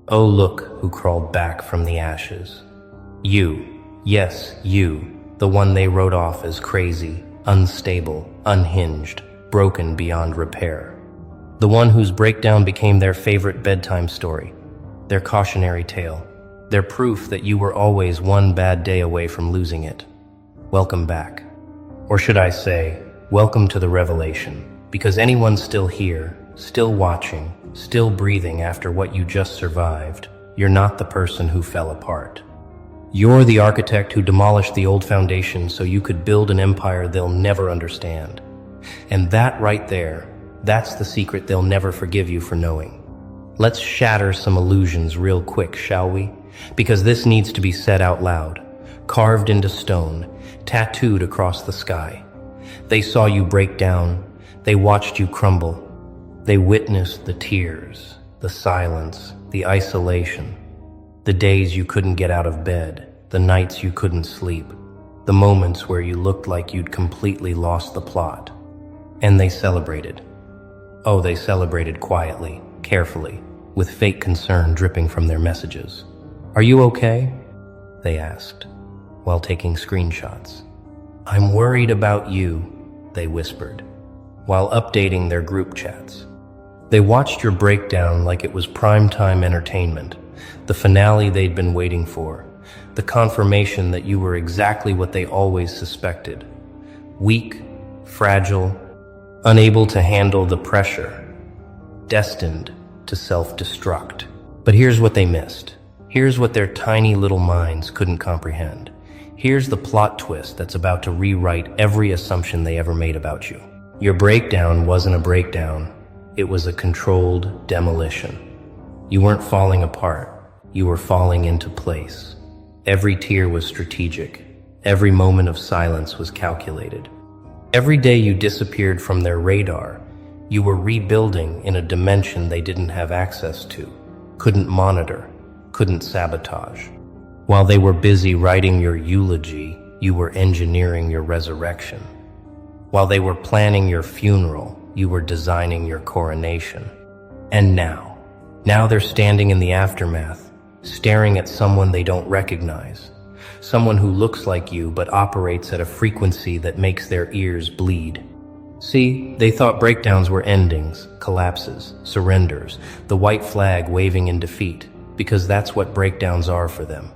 Oh, look who crawled back from the ashes. You, yes, you, the one they wrote off as crazy, unstable, unhinged, broken beyond repair. The one whose breakdown became their favorite bedtime story, their cautionary tale, their proof that you were always one bad day away from losing it. Welcome back. Or should I say, welcome to the revelation, because anyone still here, still watching, still breathing after what you just survived, you're not the person who fell apart. You're the architect who demolished the old foundation so you could build an empire they'll never understand. And that right there, that's the secret they'll never forgive you for knowing. Let's shatter some illusions real quick, shall we? Because this needs to be said out loud, carved into stone, tattooed across the sky. They saw you break down. They watched you crumble. They witnessed the tears, the silence, the isolation, the days you couldn't get out of bed, the nights you couldn't sleep, the moments where you looked like you'd completely lost the plot. And they celebrated. Oh, they celebrated quietly, carefully, with fake concern dripping from their messages. "Are you okay?" they asked, while taking screenshots. "I'm worried about you," they whispered, while updating their group chats. They watched your breakdown like it was primetime entertainment, the finale they'd been waiting for, the confirmation that you were exactly what they always suspected. Weak, fragile, unable to handle the pressure, destined to self-destruct. But here's what they missed. Here's what their tiny little minds couldn't comprehend. Here's the plot twist that's about to rewrite every assumption they ever made about you. Your breakdown wasn't a breakdown. It was a controlled demolition. You weren't falling apart. You were falling into place. Every tear was strategic. Every moment of silence was calculated. Every day you disappeared from their radar, you were rebuilding in a dimension they didn't have access to, couldn't monitor, couldn't sabotage. While they were busy writing your eulogy, you were engineering your resurrection. While they were planning your funeral, you were designing your coronation. And now they're standing in the aftermath, staring at someone they don't recognize, someone who looks like you but operates at a frequency that makes their ears bleed. See, they thought breakdowns were endings, collapses, surrenders, the white flag waving in defeat, because that's what breakdowns are for them.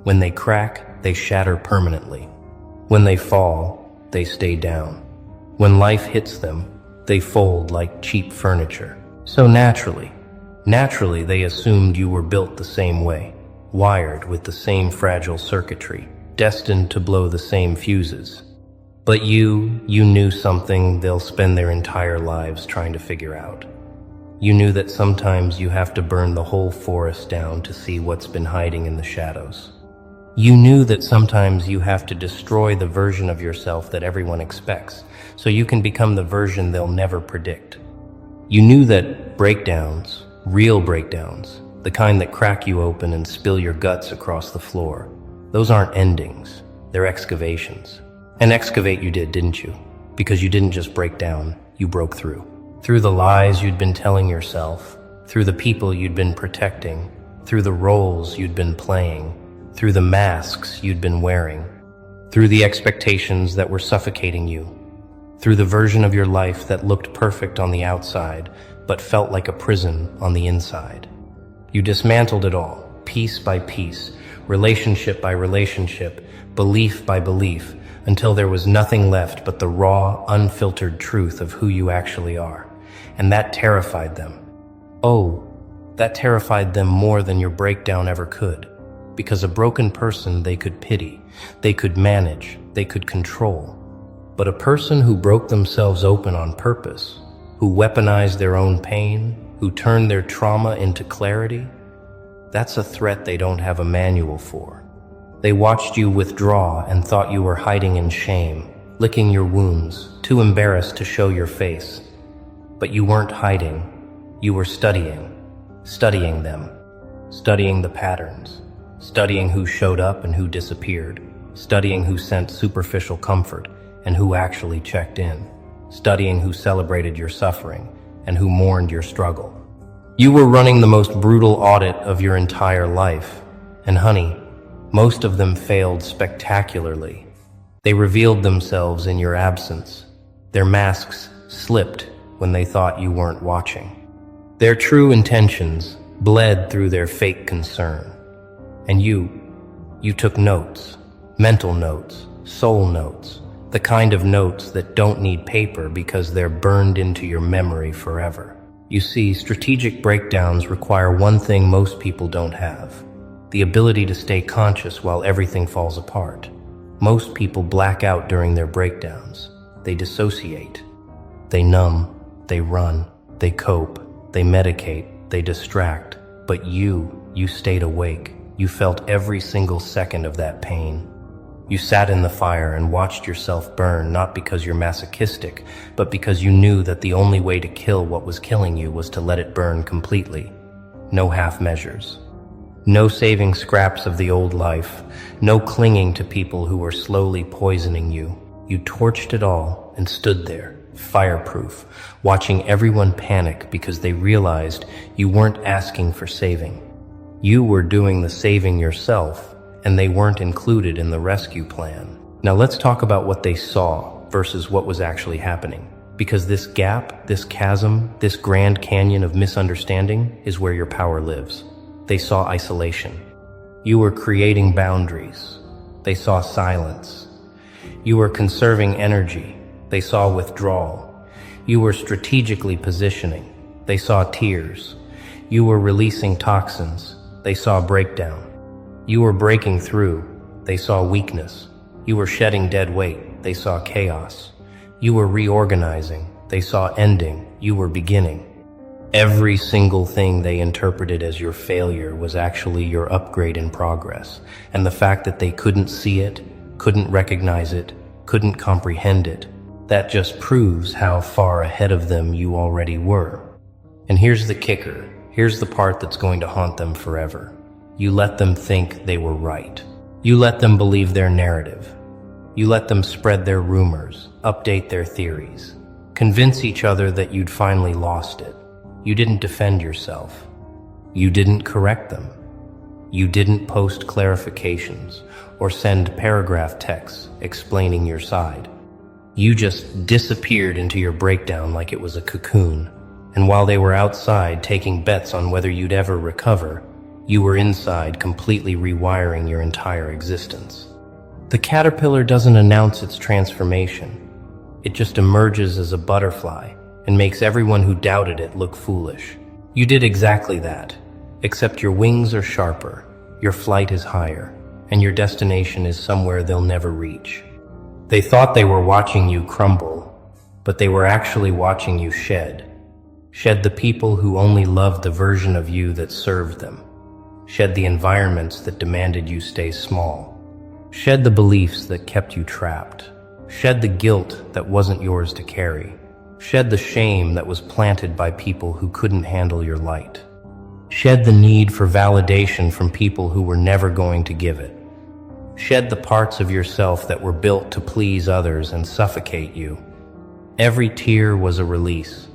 When they crack, they shatter permanently. When they fall, they stay down. When life hits them, they fold like cheap furniture. So naturally, they assumed you were built the same way, wired with the same fragile circuitry, destined to blow the same fuses. But you knew something they'll spend their entire lives trying to figure out. You knew that sometimes you have to burn the whole forest down to see what's been hiding in the shadows. You knew that sometimes you have to destroy the version of yourself that everyone expects, so you can become the version they'll never predict. You knew that breakdowns, real breakdowns, the kind that crack you open and spill your guts across the floor, those aren't endings, they're excavations. And excavate you did, didn't you? Because you didn't just break down, you broke through. Through the lies you'd been telling yourself, through the people you'd been protecting, through the roles you'd been playing, through the masks you'd been wearing, through the expectations that were suffocating you, through the version of your life that looked perfect on the outside, but felt like a prison on the inside. You dismantled it all, piece by piece, relationship by relationship, belief by belief, until there was nothing left but the raw, unfiltered truth of who you actually are. And that terrified them. Oh, that terrified them more than your breakdown ever could. Because a broken person they could pity, they could manage, they could control. But a person who broke themselves open on purpose, who weaponized their own pain, who turned their trauma into clarity, that's a threat they don't have a manual for. They watched you withdraw and thought you were hiding in shame, licking your wounds, too embarrassed to show your face. But you weren't hiding. You were studying them, studying the patterns, studying who showed up and who disappeared, studying who sent superficial comfort and who actually checked in, studying who celebrated your suffering and who mourned your struggle. You were running the most brutal audit of your entire life. And honey, most of them failed spectacularly. They revealed themselves in your absence. Their masks slipped when they thought you weren't watching. Their true intentions bled through their fake concern. And you took notes, mental notes, soul notes, the kind of notes that don't need paper because they're burned into your memory forever. You see, strategic breakdowns require one thing most people don't have: the ability to stay conscious while everything falls apart. Most people black out during their breakdowns. They dissociate. They numb, they run, they cope, they medicate, they distract. But you stayed awake. You felt every single second of that pain. You sat in the fire and watched yourself burn, not because you're masochistic, but because you knew that the only way to kill what was killing you was to let it burn completely. No half measures. No saving scraps of the old life. No clinging to people who were slowly poisoning you. You torched it all and stood there, fireproof, watching everyone panic because they realized you weren't asking for saving. You were doing the saving yourself, and they weren't included in the rescue plan. Now let's talk about what they saw versus what was actually happening. Because this gap, this chasm, this grand canyon of misunderstanding is where your power lives. They saw isolation. You were creating boundaries. They saw silence. You were conserving energy. They saw withdrawal. You were strategically positioning. They saw tears. You were releasing toxins. They saw breakdown. You were breaking through. They saw weakness. You were shedding dead weight. They saw chaos. You were reorganizing. They saw ending. You were beginning. Every single thing they interpreted as your failure was actually your upgrade in progress. And the fact that they couldn't see it, couldn't recognize it, couldn't comprehend it, that just proves how far ahead of them you already were. And here's the kicker. Here's the part that's going to haunt them forever. You let them think they were right. You let them believe their narrative. You let them spread their rumors, update their theories, convince each other that you'd finally lost it. You didn't defend yourself. You didn't correct them. You didn't post clarifications or send paragraph texts explaining your side. You just disappeared into your breakdown like it was a cocoon. And while they were outside taking bets on whether you'd ever recover, you were inside completely rewiring your entire existence. The caterpillar doesn't announce its transformation. It just emerges as a butterfly and makes everyone who doubted it look foolish. You did exactly that, except your wings are sharper, your flight is higher, and your destination is somewhere they'll never reach. They thought they were watching you crumble, but they were actually watching you shed. Shed the people who only loved the version of you that served them. Shed the environments that demanded you stay small. Shed the beliefs that kept you trapped. Shed the guilt that wasn't yours to carry. Shed the shame that was planted by people who couldn't handle your light. Shed the need for validation from people who were never going to give it. Shed the parts of yourself that were built to please others and suffocate you. Every tear was a release.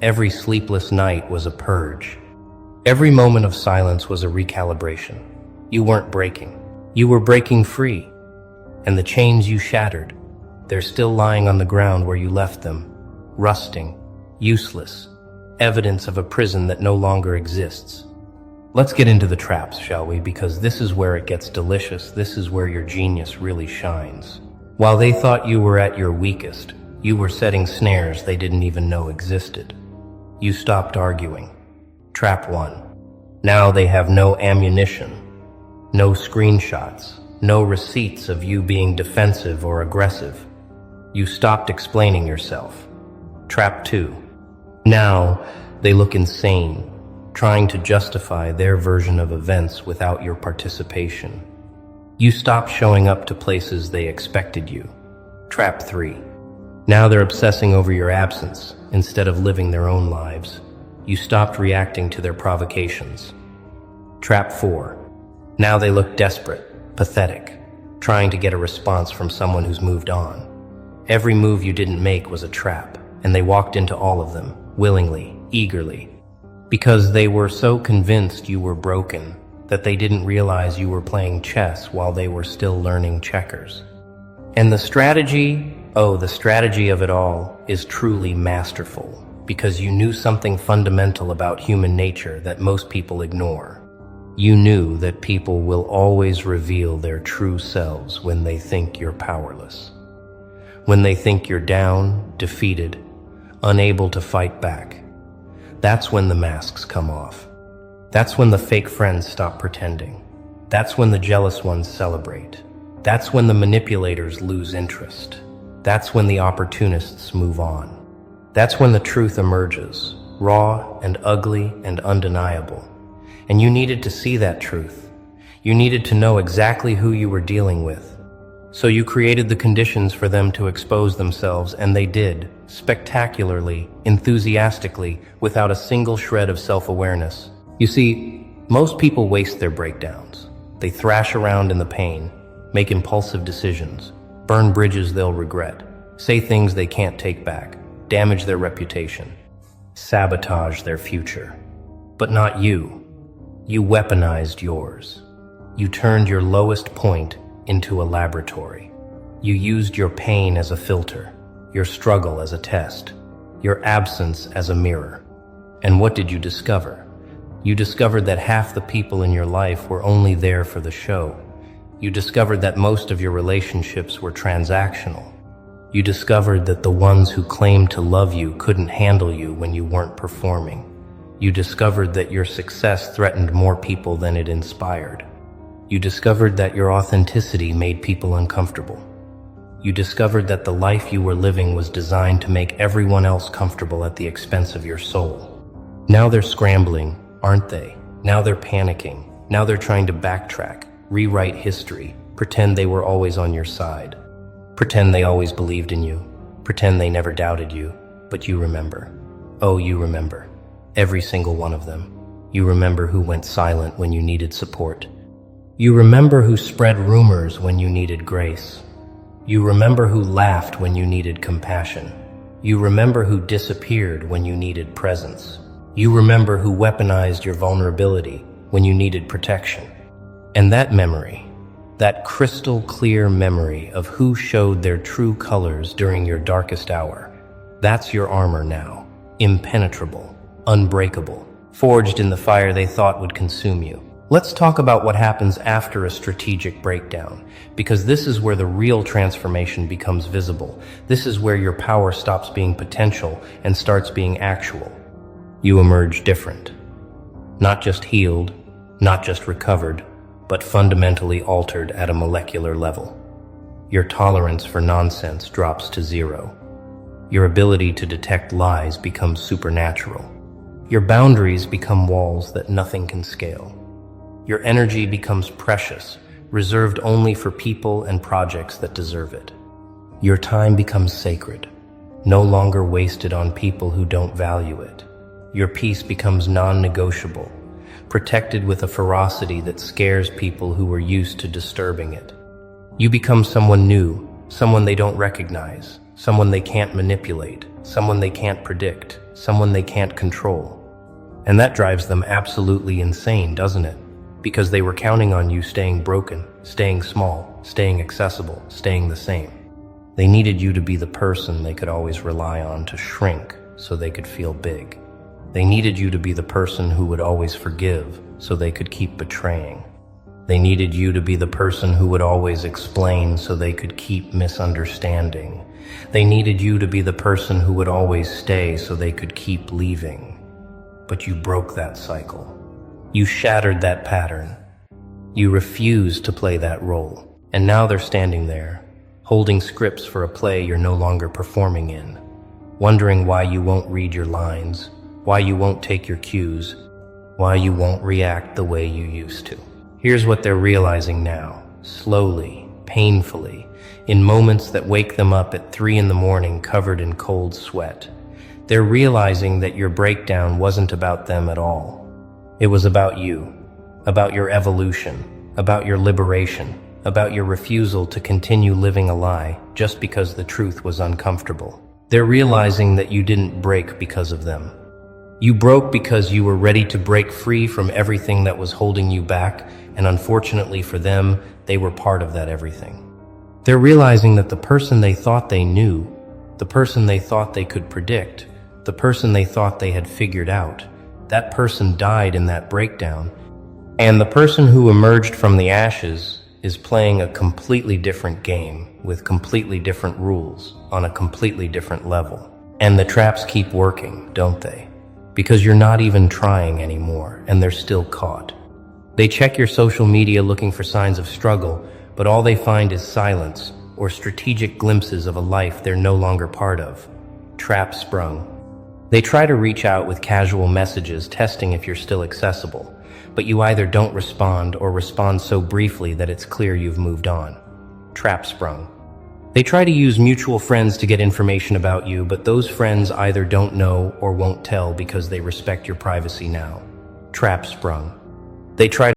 Every sleepless night was a purge. Every moment of silence was a recalibration. You weren't breaking. You were breaking free. And the chains you shattered, they're still lying on the ground where you left them. Rusting, useless, evidence of a prison that no longer exists. Let's get into the traps, shall we? Because this is where it gets delicious. This is where your genius really shines. While they thought you were at your weakest, you were setting snares they didn't even know existed. You stopped arguing. Trap 1. Now they have no ammunition, no screenshots, no receipts of you being defensive or aggressive. You stopped explaining yourself. Trap 2. Now they look insane, trying to justify their version of events without your participation. You stopped showing up to places they expected you. Trap 3. Now they're obsessing over your absence instead of living their own lives. You stopped reacting to their provocations. Trap 4. Now they look desperate, pathetic, trying to get a response from someone who's moved on. Every move you didn't make was a trap, and they walked into all of them, willingly, eagerly. because they were so convinced you were broken that they didn't realize you were playing chess while they were still learning checkers. And the strategy of it all is truly masterful, because you knew something fundamental about human nature that most people ignore. You knew that people will always reveal their true selves when they think you're powerless. When they think you're down, defeated, unable to fight back. That's when the masks come off. That's when the fake friends stop pretending. That's when the jealous ones celebrate. That's when the manipulators lose interest. That's when the opportunists move on. That's when the truth emerges, raw and ugly and undeniable. And you needed to see that truth. You needed to know exactly who you were dealing with. So you created the conditions for them to expose themselves, and they did, spectacularly, enthusiastically, without a single shred of self-awareness. You see, most people waste their breakdowns. They thrash around in the pain, make impulsive decisions, burn bridges they'll regret, say things they can't take back, damage their reputation, sabotage their future. But not you. You weaponized yours. You turned your lowest point into a laboratory. You used your pain as a filter, your struggle as a test, your absence as a mirror. And what did you discover? You discovered that half the people in your life were only there for the show. You discovered that most of your relationships were transactional. You discovered that the ones who claimed to love you couldn't handle you when you weren't performing. You discovered that your success threatened more people than it inspired. You discovered that your authenticity made people uncomfortable. You discovered that the life you were living was designed to make everyone else comfortable at the expense of your soul. Now they're scrambling, aren't they? Now they're panicking. Now they're trying to backtrack, rewrite history, pretend they were always on your side. Pretend they always believed in you. Pretend they never doubted you. But you remember. Oh, you remember. Every single one of them. You remember who went silent when you needed support. You remember who spread rumors when you needed grace. You remember who laughed when you needed compassion. You remember who disappeared when you needed presence. You remember who weaponized your vulnerability when you needed protection. And that memory, that crystal clear memory of who showed their true colors during your darkest hour, that's your armor now, impenetrable, unbreakable, forged in the fire they thought would consume you. Let's talk about what happens after a strategic breakdown, because this is where the real transformation becomes visible. This is where your power stops being potential and starts being actual. You emerge different. Not just healed, not just recovered, but fundamentally altered at a molecular level. Your tolerance for nonsense drops to zero. Your ability to detect lies becomes supernatural. Your boundaries become walls that nothing can scale. Your energy becomes precious, reserved only for people and projects that deserve it. Your time becomes sacred, no longer wasted on people who don't value it. Your peace becomes non-negotiable, protected with a ferocity that scares people who were used to disturbing it. You become someone new, someone they don't recognize, someone they can't manipulate, someone they can't predict, someone they can't control. And that drives them absolutely insane, doesn't it? Because they were counting on you staying broken, staying small, staying accessible, staying the same. They needed you to be the person they could always rely on to shrink so they could feel big. They needed you to be the person who would always forgive so they could keep betraying. They needed you to be the person who would always explain so they could keep misunderstanding. They needed you to be the person who would always stay so they could keep leaving. But you broke that cycle. You shattered that pattern. You refused to play that role. And now they're standing there, holding scripts for a play you're no longer performing in, wondering why you won't read your lines, why you won't take your cues, why you won't react the way you used to. Here's what they're realizing now, slowly, painfully, in moments that wake them up at 3 a.m. covered in cold sweat. They're realizing that your breakdown wasn't about them at all. It was about you, about your evolution, about your liberation, about your refusal to continue living a lie just because the truth was uncomfortable. They're realizing that you didn't break because of them. You broke because you were ready to break free from everything that was holding you back, and unfortunately for them, they were part of that everything. They're realizing that the person they thought they knew, the person they thought they could predict, the person they thought they had figured out, that person died in that breakdown, and the person who emerged from the ashes is playing a completely different game with completely different rules on a completely different level. And the traps keep working, don't they? Because you're not even trying anymore, and they're still caught. They check your social media looking for signs of struggle, but all they find is silence or strategic glimpses of a life they're no longer part of. Trap sprung. They try to reach out with casual messages, testing if you're still accessible, but you either don't respond or respond so briefly that it's clear you've moved on. Trap sprung. They try to use mutual friends to get information about you, but those friends either don't know or won't tell because they respect your privacy now. Trap sprung. They try